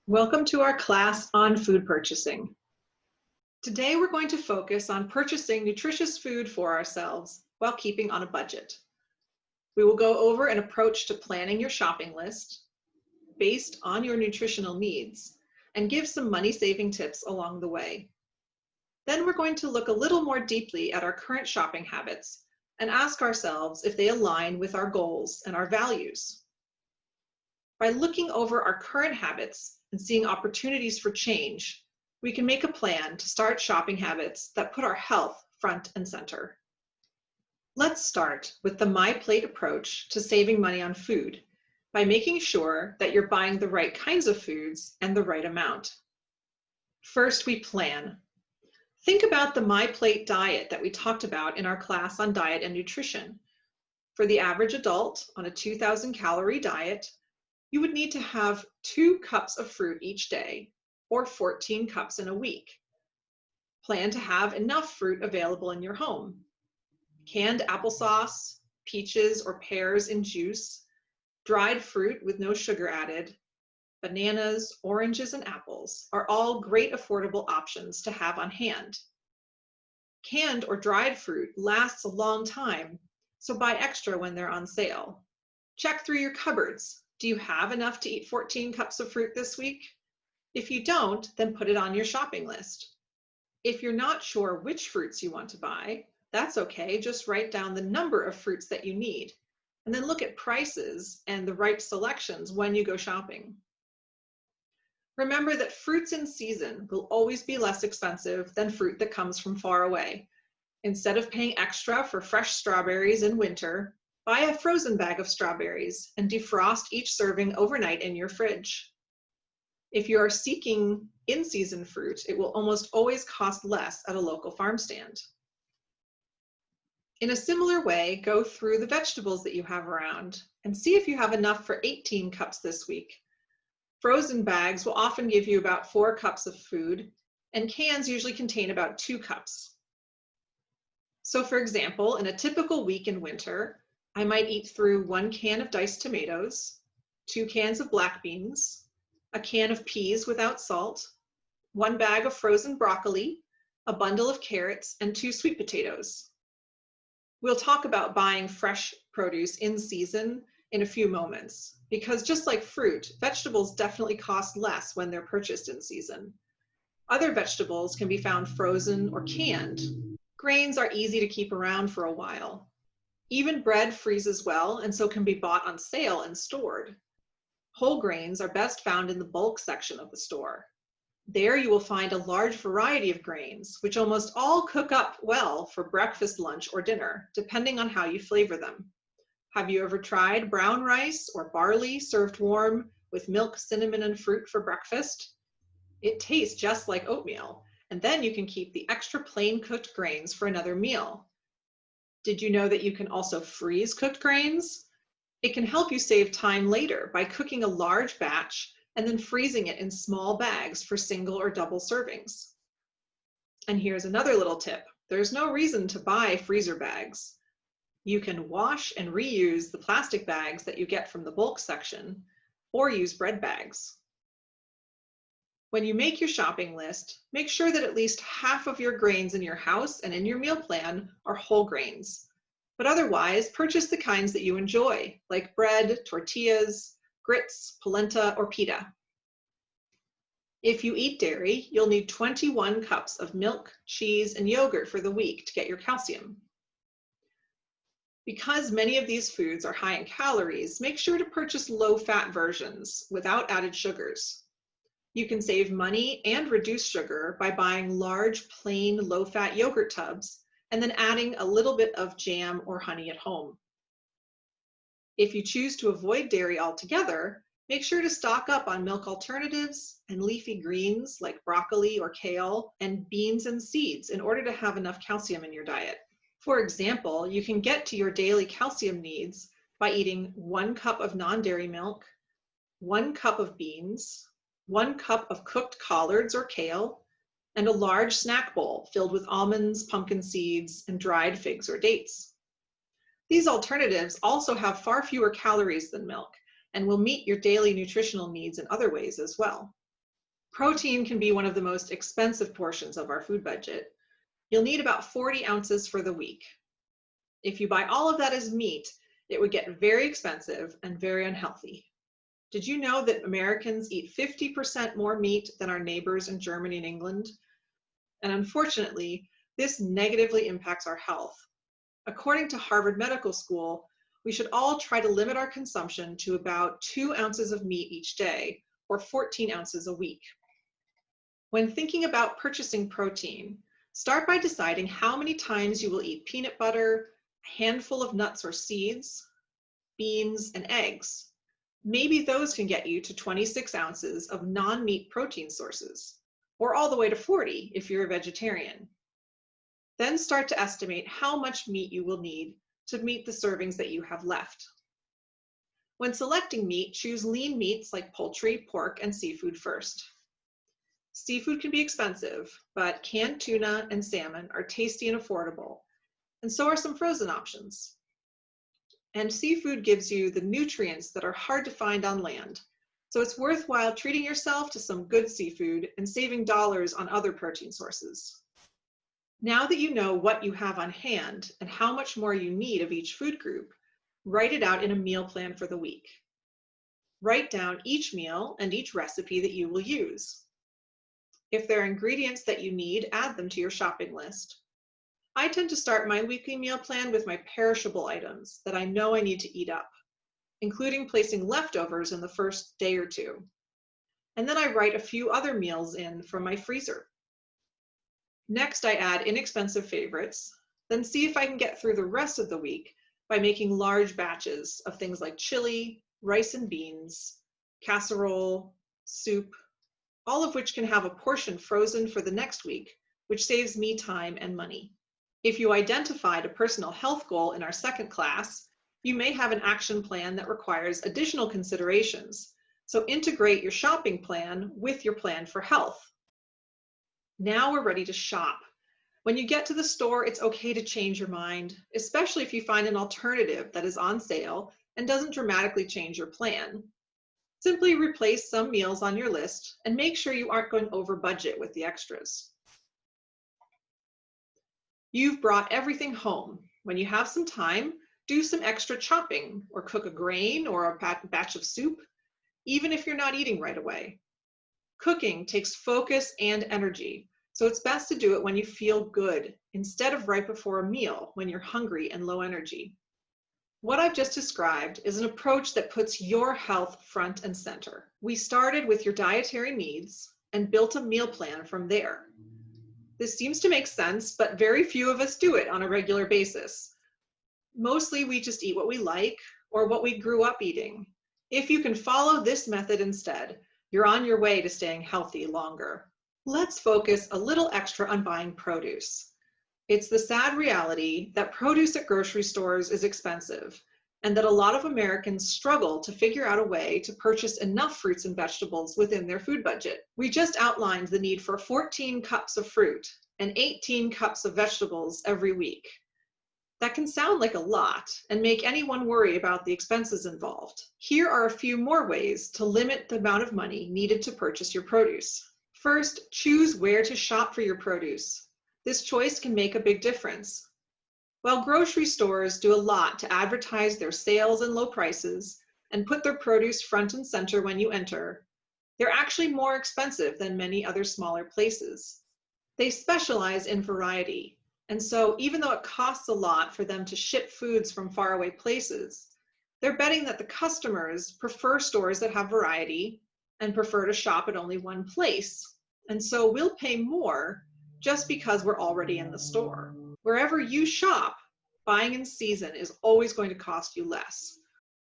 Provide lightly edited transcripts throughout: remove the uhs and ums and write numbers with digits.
Welcome to our class on food purchasing. Today we're going to focus on purchasing nutritious food for ourselves while keeping on a budget. We will go over an approach to planning your shopping list based on your nutritional needs and give some money-saving tips along the way. Then we're going to look a little more deeply at our current shopping habits and ask ourselves if they align with our goals and our values. By looking over our current habits and seeing opportunities for change, we can make a plan to start shopping habits that put our health front and center. Let's start with the My Plate approach to saving money on food by making sure that you're buying the right kinds of foods and the right amount. First, we plan. Think about the My Plate diet that we talked about in our class on diet and nutrition. For the average adult on a 2,000 calorie diet, you would need to have 2 cups of fruit each day, or 14 cups in a week. Plan to have enough fruit available in your home. Canned applesauce, peaches or pears in juice, dried fruit with no sugar added, bananas, oranges, and apples are all great affordable options to have on hand. Canned or dried fruit lasts a long time, so buy extra when they're on sale. Check through your cupboards. Do you have enough to eat 14 cups of fruit this week? If you don't, then put it on your shopping list. If you're not sure which fruits you want to buy, that's okay. Just write down the number of fruits that you need, and then look at prices and the right selections when you go shopping. Remember that fruits in season will always be less expensive than fruit that comes from far away. Instead of paying extra for fresh strawberries in winter, buy a frozen bag of strawberries and defrost each serving overnight in your fridge. If you are seeking in-season fruit, it will almost always cost less at a local farm stand. In a similar way, go through the vegetables that you have around and see if you have enough for 18 cups this week. Frozen bags will often give you about 4 cups of food, and cans usually contain about 2 cups. So for example, in a typical week in winter, I might eat through 1 can of diced tomatoes, 2 cans of black beans, a can of peas without salt, 1 bag of frozen broccoli, a bundle of carrots, and 2 sweet potatoes. We'll talk about buying fresh produce in season in a few moments, because just like fruit, vegetables definitely cost less when they're purchased in season. Other vegetables can be found frozen or canned. Grains are easy to keep around for a while. Even bread freezes well and so can be bought on sale and stored. Whole grains are best found in the bulk section of the store. There you will find a large variety of grains, which almost all cook up well for breakfast, lunch, or dinner, depending on how you flavor them. Have you ever tried brown rice or barley served warm with milk, cinnamon, and fruit for breakfast? It tastes just like oatmeal, and then you can keep the extra plain cooked grains for another meal. Did you know that you can also freeze cooked grains? It can help you save time later by cooking a large batch and then freezing it in small bags for single or double servings. And here's another little tip. There's no reason to buy freezer bags. You can wash and reuse the plastic bags that you get from the bulk section, or use bread bags. When you make your shopping list, make sure that at least half of your grains in your house and in your meal plan are whole grains. But otherwise, purchase the kinds that you enjoy, like bread, tortillas, grits, polenta, or pita. If you eat dairy, you'll need 21 cups of milk, cheese, and yogurt for the week to get your calcium. Because many of these foods are high in calories, make sure to purchase low-fat versions without added sugars. You can save money and reduce sugar by buying large, plain, low-fat yogurt tubs and then adding a little bit of jam or honey at home. If you choose to avoid dairy altogether, make sure to stock up on milk alternatives and leafy greens like broccoli or kale, and beans and seeds in order to have enough calcium in your diet. For example, you can get to your daily calcium needs by eating 1 cup of non-dairy milk, 1 cup of beans, 1 cup of cooked collards or kale, and a large snack bowl filled with almonds, pumpkin seeds, and dried figs or dates. These alternatives also have far fewer calories than milk and will meet your daily nutritional needs in other ways as well. Protein can be one of the most expensive portions of our food budget. You'll need about 40 ounces for the week. If you buy all of that as meat, it would get very expensive and very unhealthy. Did you know that Americans eat 50% more meat than our neighbors in Germany and England? And unfortunately, this negatively impacts our health. According to Harvard Medical School, we should all try to limit our consumption to about 2 ounces of meat each day, or 14 ounces a week. When thinking about purchasing protein, start by deciding how many times you will eat peanut butter, a handful of nuts or seeds, beans, and eggs. Maybe those can get you to 26 ounces of non-meat protein sources, or all the way to 40 if you're a vegetarian. Then start to estimate how much meat you will need to meet the servings that you have left. When selecting meat, choose lean meats like poultry, pork, and seafood first. Seafood can be expensive, but canned tuna and salmon are tasty and affordable, and so are some frozen options. And seafood gives you the nutrients that are hard to find on land, so it's worthwhile treating yourself to some good seafood and saving dollars on other protein sources. Now that you know what you have on hand and how much more you need of each food group, write it out in a meal plan for the week. Write down each meal and each recipe that you will use. If there are ingredients that you need, add them to your shopping list. I tend to start my weekly meal plan with my perishable items that I know I need to eat up, including placing leftovers in the first day or two. And then I write a few other meals in from my freezer. Next, I add inexpensive favorites, then see if I can get through the rest of the week by making large batches of things like chili, rice and beans, casserole, soup, all of which can have a portion frozen for the next week, which saves me time and money. If you identified a personal health goal in our second class, you may have an action plan that requires additional considerations. So integrate your shopping plan with your plan for health. Now we're ready to shop. When you get to the store, it's okay to change your mind, especially if you find an alternative that is on sale and doesn't dramatically change your plan. Simply replace some meals on your list and make sure you aren't going over budget with the extras. You've brought everything home. When you have some time, do some extra chopping or cook a grain or a batch of soup, even if you're not eating right away. Cooking takes focus and energy, so it's best to do it when you feel good instead of right before a meal when you're hungry and low energy. What I've just described is an approach that puts your health front and center. We started with your dietary needs and built a meal plan from there. This seems to make sense, but very few of us do it on a regular basis. Mostly we just eat what we like or what we grew up eating. If you can follow this method instead, you're on your way to staying healthy longer. Let's focus a little extra on buying produce. It's the sad reality that produce at grocery stores is expensive, and that a lot of Americans struggle to figure out a way to purchase enough fruits and vegetables within their food budget. We just outlined the need for 14 cups of fruit and 18 cups of vegetables every week. That can sound like a lot and make anyone worry about the expenses involved. Here are a few more ways to limit the amount of money needed to purchase your produce. First, choose where to shop for your produce. This choice can make a big difference. While grocery stores do a lot to advertise their sales and low prices and put their produce front and center when you enter, they're actually more expensive than many other smaller places. They specialize in variety, and so even though it costs a lot for them to ship foods from faraway places, they're betting that the customers prefer stores that have variety and prefer to shop at only one place. And so we'll pay more just because we're already in the store. Wherever you shop, buying in season is always going to cost you less.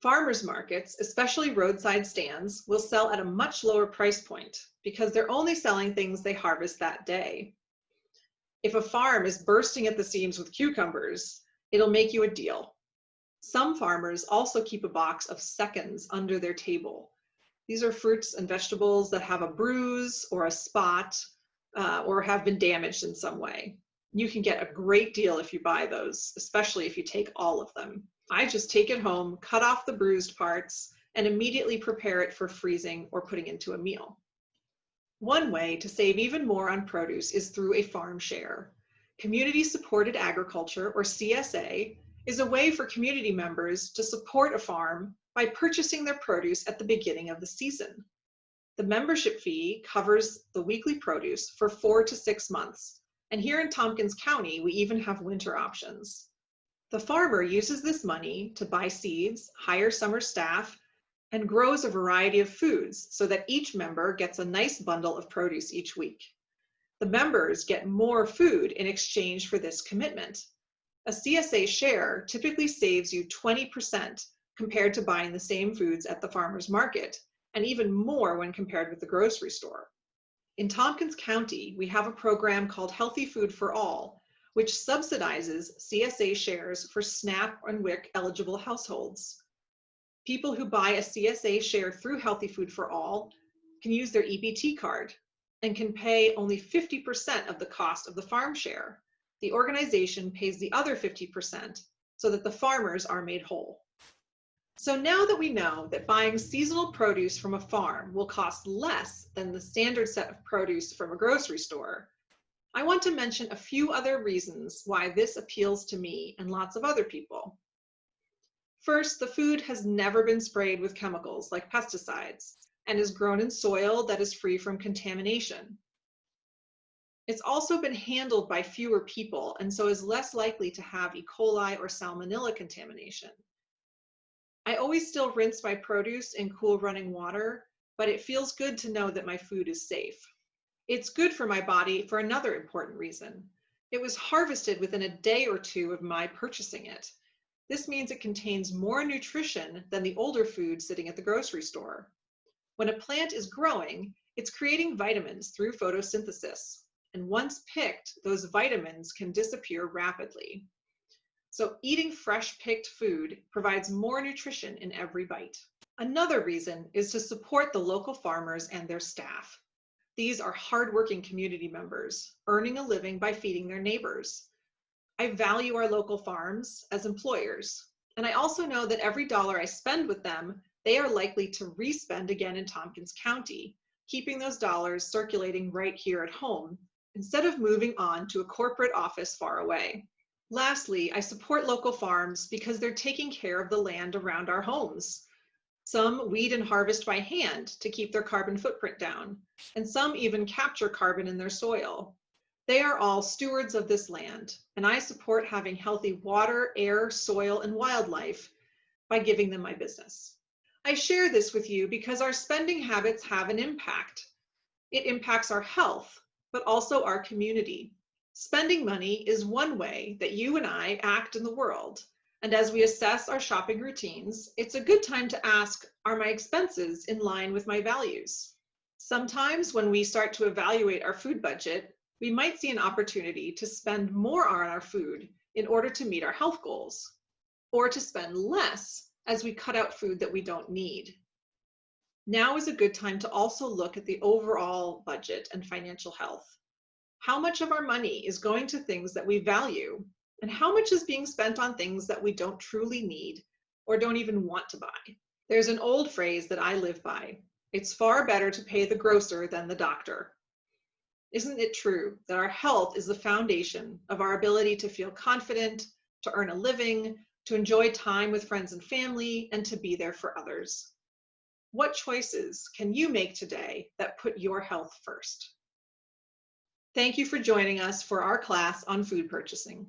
Farmers markets, especially roadside stands, will sell at a much lower price point because they're only selling things they harvest that day. If a farm is bursting at the seams with cucumbers, it'll make you a deal. Some farmers also keep a box of seconds under their table. These are fruits and vegetables that have a bruise or a spot or have been damaged in some way. You can get a great deal if you buy those, especially if you take all of them. I just take it home, cut off the bruised parts, and immediately prepare it for freezing or putting into a meal. One way to save even more on produce is through a farm share. Community Supported Agriculture, or CSA, is a way for community members to support a farm by purchasing their produce at the beginning of the season. The membership fee covers the weekly produce for 4 to 6 months, and here in Tompkins County, we even have winter options. The farmer uses this money to buy seeds, hire summer staff, and grows a variety of foods so that each member gets a nice bundle of produce each week. The members get more food in exchange for this commitment. A CSA share typically saves you 20% compared to buying the same foods at the farmer's market, and even more when compared with the grocery store. In Tompkins County, we have a program called Healthy Food for All, which subsidizes CSA shares for SNAP and WIC eligible households. People who buy a CSA share through Healthy Food for All can use their EBT card and can pay only 50% of the cost of the farm share. The organization pays the other 50% so that the farmers are made whole. So now that we know that buying seasonal produce from a farm will cost less than the standard set of produce from a grocery store, I want to mention a few other reasons why this appeals to me and lots of other people. First, the food has never been sprayed with chemicals like pesticides and is grown in soil that is free from contamination. It's also been handled by fewer people and so is less likely to have E. coli or salmonella contamination. I always still rinse my produce in cool running water, but it feels good to know that my food is safe. It's good for my body for another important reason. It was harvested within a day or two of my purchasing it. This means it contains more nutrition than the older food sitting at the grocery store. When a plant is growing, it's creating vitamins through photosynthesis. And once picked, those vitamins can disappear rapidly. So eating fresh picked food provides more nutrition in every bite. Another reason is to support the local farmers and their staff. These are hardworking community members, earning a living by feeding their neighbors. I value our local farms as employers, and I also know that every dollar I spend with them, they are likely to re-spend again in Tompkins County, keeping those dollars circulating right here at home, instead of moving on to a corporate office far away. Lastly, I support local farms because they're taking care of the land around our homes. Some weed and harvest by hand to keep their carbon footprint down, and some even capture carbon in their soil. They are all stewards of this land, and I support having healthy water, air, soil, and wildlife by giving them my business. I share this with you because our spending habits have an impact. It impacts our health, but also our community. Spending money is one way that you and I act in the world. And as we assess our shopping routines, it's a good time to ask, are my expenses in line with my values? Sometimes when we start to evaluate our food budget, we might see an opportunity to spend more on our food in order to meet our health goals, or to spend less as we cut out food that we don't need. Now is a good time to also look at the overall budget and financial health. How much of our money is going to things that we value, and how much is being spent on things that we don't truly need or don't even want to buy? There's an old phrase that I live by. It's far better to pay the grocer than the doctor. Isn't it true that our health is the foundation of our ability to feel confident, to earn a living, to enjoy time with friends and family, and to be there for others? What choices can you make today that put your health first? Thank you for joining us for our class on food purchasing.